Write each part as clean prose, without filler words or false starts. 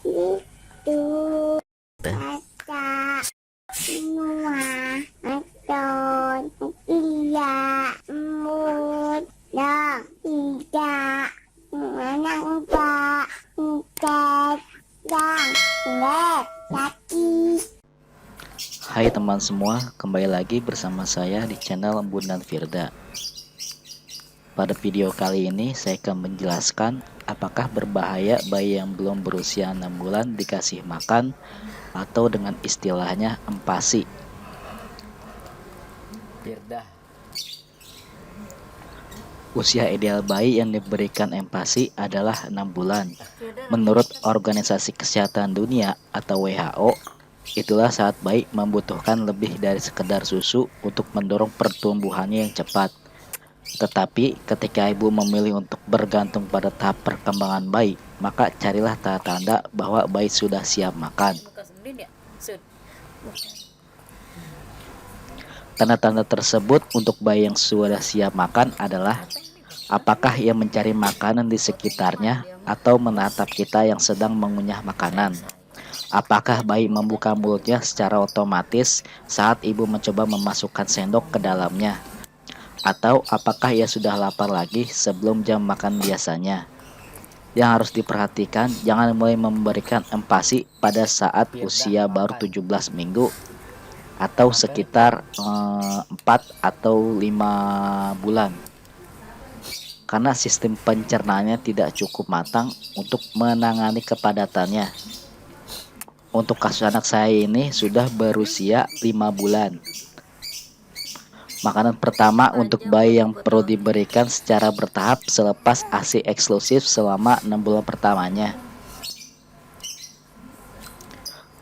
itu kata semua atau iya mudah tidak menangkap dan lagi. Hai teman semua, kembali lagi bersama saya di channel Bunda Firda. Pada video kali ini saya akan menjelaskan apakah berbahaya bayi yang belum berusia 6 bulan dikasih makan atau dengan istilahnya empasi. Firda. Usia ideal bayi yang diberikan empasi adalah 6 bulan. Menurut Organisasi Kesehatan Dunia atau WHO, itulah saat bayi membutuhkan lebih dari sekedar susu untuk mendorong pertumbuhannya yang cepat. Tetapi ketika ibu memilih untuk bergantung pada tahap perkembangan bayi, maka carilah tanda-tanda bahwa bayi sudah siap makan. Tanda-tanda tersebut untuk bayi yang sudah siap makan adalah apakah ia mencari makanan di sekitarnya atau menatap kita yang sedang mengunyah makanan. Apakah bayi membuka mulutnya secara otomatis saat ibu mencoba memasukkan sendok ke dalamnya? Atau apakah ia sudah lapar lagi sebelum jam makan biasanya? Yang harus diperhatikan, jangan mulai memberikan empasi pada saat usia baru 17 minggu atau sekitar 4 atau 5 bulan. Karena sistem pencernaannya tidak cukup matang untuk menangani kepadatannya. Untuk kasus anak saya ini sudah berusia 5 bulan. Makanan pertama untuk bayi yang perlu diberikan secara bertahap selepas ASI eksklusif selama 6 bulan pertamanya.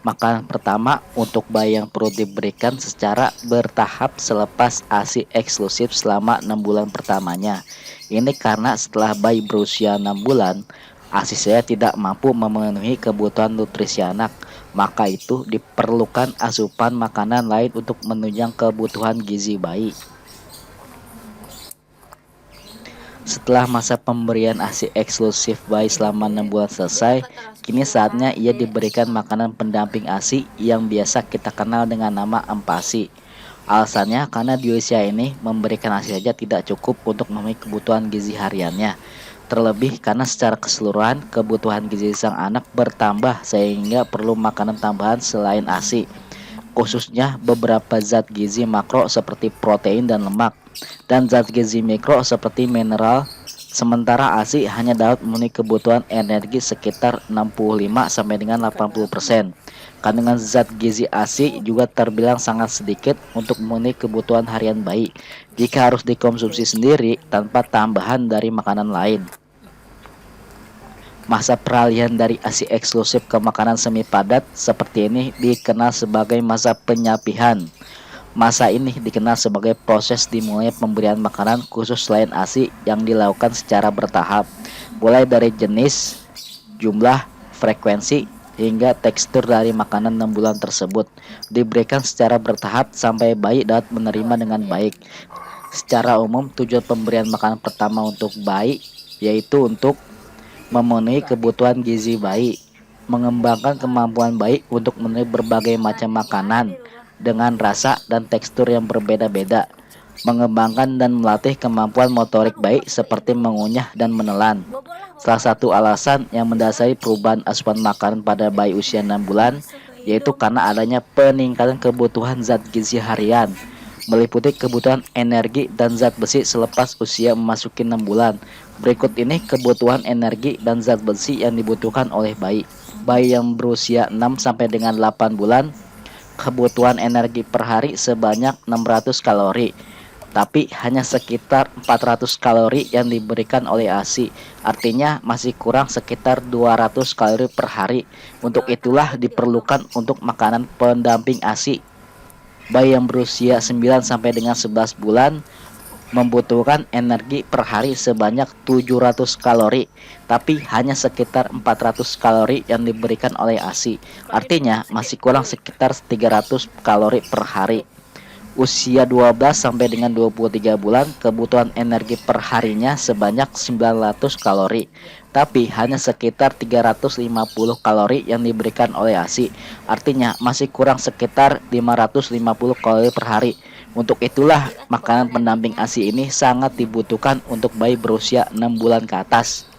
Makanan pertama untuk bayi yang perlu diberikan secara bertahap selepas ASI eksklusif selama 6 bulan pertamanya. Ini karena setelah bayi berusia 6 bulan, ASI saya tidak mampu memenuhi kebutuhan nutrisi anak. Maka itu diperlukan asupan makanan lain untuk menunjang kebutuhan gizi bayi. Setelah masa pemberian ASI eksklusif bayi selama 6 bulan selesai, kini saatnya ia diberikan makanan pendamping ASI yang biasa kita kenal dengan nama empasi. Alasannya karena di usia ini memberikan ASI saja tidak cukup untuk memenuhi kebutuhan gizi hariannya. Terlebih karena secara keseluruhan kebutuhan gizi sang anak bertambah sehingga perlu makanan tambahan selain ASI. Khususnya beberapa zat gizi makro seperti protein dan lemak, dan zat gizi mikro seperti mineral. Sementara ASI hanya dapat memenuhi kebutuhan energi sekitar 65 sampai dengan 80%. Kandungan zat gizi ASI juga terbilang sangat sedikit untuk memenuhi kebutuhan harian bayi jika harus dikonsumsi sendiri tanpa tambahan dari makanan lain. Masa peralihan dari ASI eksklusif ke makanan semi padat seperti ini dikenal sebagai masa penyapihan. Masa ini dikenal sebagai proses dimulai pemberian makanan khusus selain ASI yang dilakukan secara bertahap, mulai dari jenis, jumlah, frekuensi, hingga tekstur dari makanan 6 bulan tersebut. Diberikan secara bertahap sampai bayi dapat menerima dengan baik. Secara umum, tujuan pemberian makanan pertama untuk bayi yaitu untuk memenuhi kebutuhan gizi bayi, mengembangkan kemampuan bayi untuk memenuhi berbagai macam makanan dengan rasa dan tekstur yang berbeda-beda, mengembangkan dan melatih kemampuan motorik bayi seperti mengunyah dan menelan. Salah satu alasan yang mendasari perubahan asupan makanan pada bayi usia 6 bulan yaitu karena adanya peningkatan kebutuhan zat gizi harian, meliputi kebutuhan energi dan zat besi selepas usia memasuki 6 bulan. Berikut ini kebutuhan energi dan zat besi yang dibutuhkan oleh bayi. Bayi yang berusia 6 sampai dengan 8 bulan, kebutuhan energi per hari sebanyak 600 kalori. Tapi hanya sekitar 400 kalori yang diberikan oleh ASI. Artinya masih kurang sekitar 200 kalori per hari. Untuk itulah diperlukan untuk makanan pendamping ASI. Bayi yang berusia 9 sampai dengan 11 bulan membutuhkan energi per hari sebanyak 700 kalori, tapi hanya sekitar 400 kalori yang diberikan oleh ASI. Artinya masih kurang sekitar 300 kalori per hari. Usia 12 sampai dengan 23 bulan, kebutuhan energi per harinya sebanyak 900 kalori. Tapi hanya sekitar 350 kalori yang diberikan oleh ASI. Artinya masih kurang sekitar 550 kalori per hari. Untuk itulah makanan pendamping ASI ini sangat dibutuhkan untuk bayi berusia 6 bulan ke atas.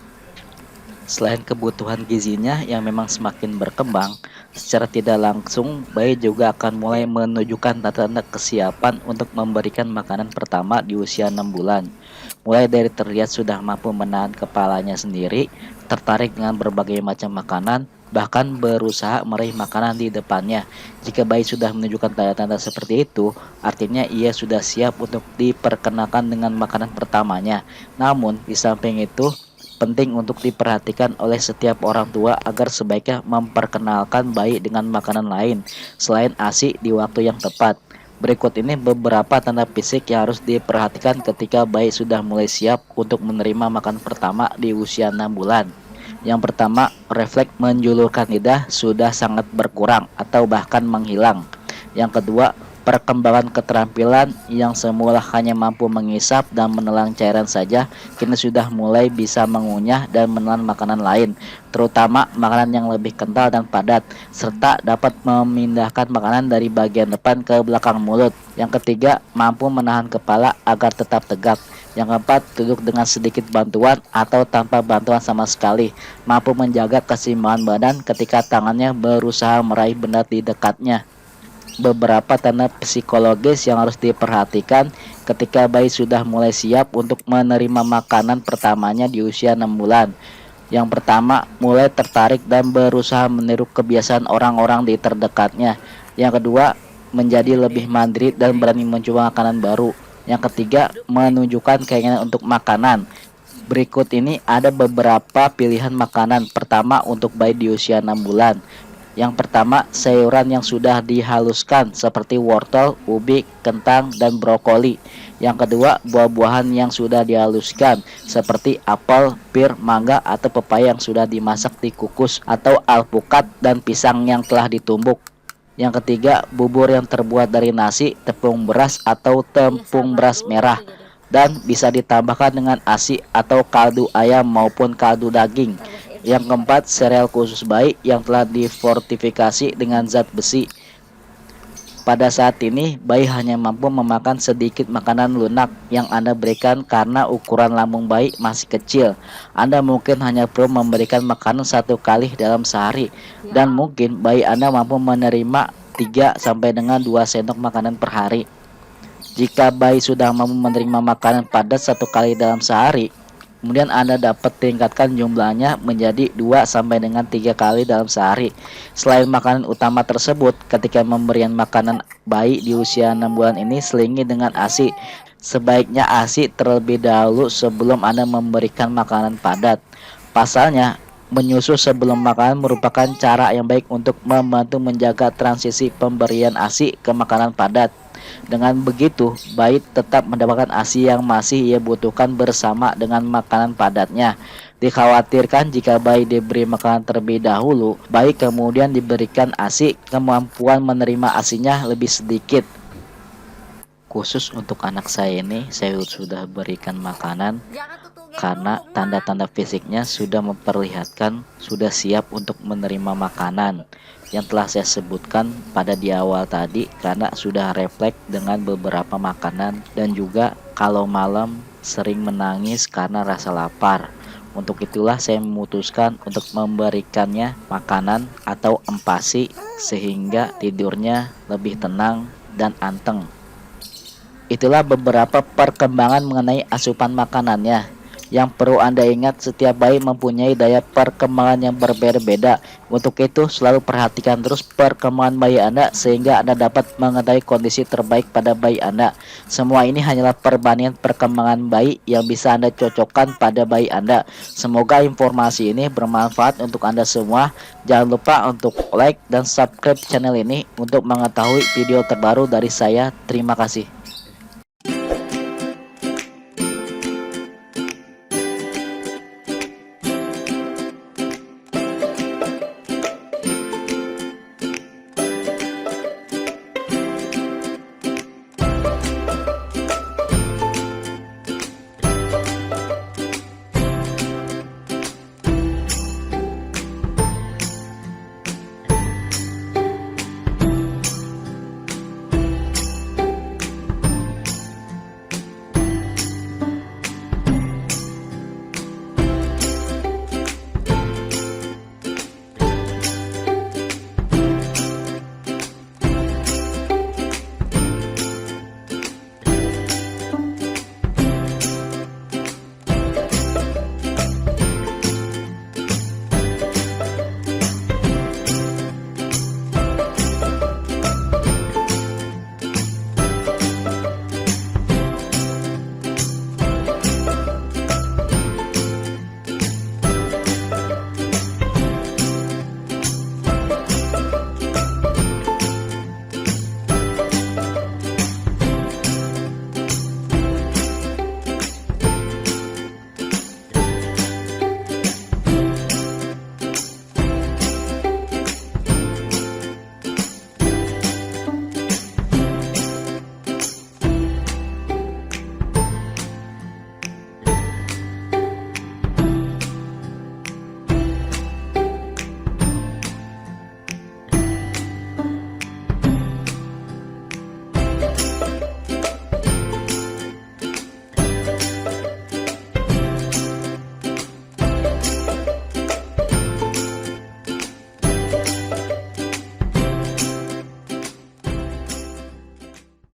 Selain kebutuhan gizinya yang memang semakin berkembang, secara tidak langsung bayi juga akan mulai menunjukkan tanda-tanda kesiapan untuk memberikan makanan pertama di usia 6 bulan. Mulai dari terlihat sudah mampu menahan kepalanya sendiri, tertarik dengan berbagai macam makanan, bahkan berusaha meraih makanan di depannya. Jika bayi sudah menunjukkan tanda-tanda seperti itu, artinya ia sudah siap untuk diperkenalkan dengan makanan pertamanya. Namun, di samping itu, penting untuk diperhatikan oleh setiap orang tua agar sebaiknya memperkenalkan bayi dengan makanan lain selain ASI di waktu yang tepat. Berikut ini beberapa tanda fisik yang harus diperhatikan ketika bayi sudah mulai siap untuk menerima makan pertama di usia 6 bulan. Yang pertama, refleks menjulurkan lidah sudah sangat berkurang atau bahkan menghilang. Yang kedua, perkembangan keterampilan yang semula hanya mampu mengisap dan menelan cairan saja, kini sudah mulai bisa mengunyah dan menelan makanan lain, terutama makanan yang lebih kental dan padat, serta dapat memindahkan makanan dari bagian depan ke belakang mulut. Yang ketiga, mampu menahan kepala agar tetap tegak. Yang keempat, duduk dengan sedikit bantuan atau tanpa bantuan sama sekali, mampu menjaga keseimbangan badan ketika tangannya berusaha meraih benda di dekatnya. Beberapa tanda psikologis yang harus diperhatikan ketika bayi sudah mulai siap untuk menerima makanan pertamanya di usia 6 bulan. Yang pertama, mulai tertarik dan berusaha meniru kebiasaan orang-orang di terdekatnya. Yang kedua, menjadi lebih mandiri dan berani mencoba makanan baru. Yang ketiga, menunjukkan keinginan untuk makanan. Berikut ini ada beberapa pilihan makanan pertama untuk bayi di usia 6 bulan. Yang pertama, sayuran yang sudah dihaluskan seperti wortel, ubi, kentang, dan brokoli. Yang kedua, buah-buahan yang sudah dihaluskan seperti apel, pir, mangga, atau pepaya yang sudah dimasak dikukus, atau alpukat dan pisang yang telah ditumbuk. Yang ketiga, bubur yang terbuat dari nasi, tepung beras, atau tepung beras merah, dan bisa ditambahkan dengan ASI atau kaldu ayam maupun kaldu daging. Yang keempat, sereal khusus bayi yang telah difortifikasi dengan zat besi. Pada saat ini, bayi hanya mampu memakan sedikit makanan lunak yang Anda berikan karena ukuran lambung bayi masih kecil. Anda mungkin hanya perlu memberikan makanan 1 kali dalam sehari, dan mungkin bayi Anda mampu menerima 3 sampai dengan 2 sendok makanan per hari. Jika bayi sudah mampu menerima makanan padat 1 kali dalam sehari, kemudian Anda dapat tingkatkan jumlahnya menjadi 2 sampai dengan 3 kali dalam sehari. Selain makanan utama tersebut, ketika memberikan makanan bayi di usia 6 bulan ini selingi dengan ASI. Sebaiknya ASI terlebih dahulu sebelum Anda memberikan makanan padat. Pasalnya, menyusu sebelum makan merupakan cara yang baik untuk membantu menjaga transisi pemberian ASI ke makanan padat. Dengan begitu, bayi tetap mendapatkan ASI yang masih ia butuhkan bersama dengan makanan padatnya. Dikhawatirkan jika bayi diberi makanan terlebih dahulu, bayi kemudian diberikan ASI, kemampuan menerima ASInya lebih sedikit. Khusus untuk anak saya ini, saya sudah berikan makanan karena tanda-tanda fisiknya sudah memperlihatkan sudah siap untuk menerima makanan yang telah saya sebutkan pada di awal tadi, karena sudah refleks dengan beberapa makanan dan juga kalau malam sering menangis karena rasa lapar. Untuk itulah saya memutuskan untuk memberikannya makanan atau empasi sehingga tidurnya lebih tenang dan anteng. Itulah beberapa perkembangan mengenai asupan makanannya. Yang perlu Anda ingat, setiap bayi mempunyai daya perkembangan yang berbeda-beda. Untuk itu, selalu perhatikan terus perkembangan bayi Anda sehingga Anda dapat mengetahui kondisi terbaik pada bayi Anda. Semua ini hanyalah perbandingan perkembangan bayi yang bisa Anda cocokkan pada bayi Anda. Semoga informasi ini bermanfaat untuk Anda semua. Jangan lupa untuk like dan subscribe channel ini untuk mengetahui video terbaru dari saya. Terima kasih.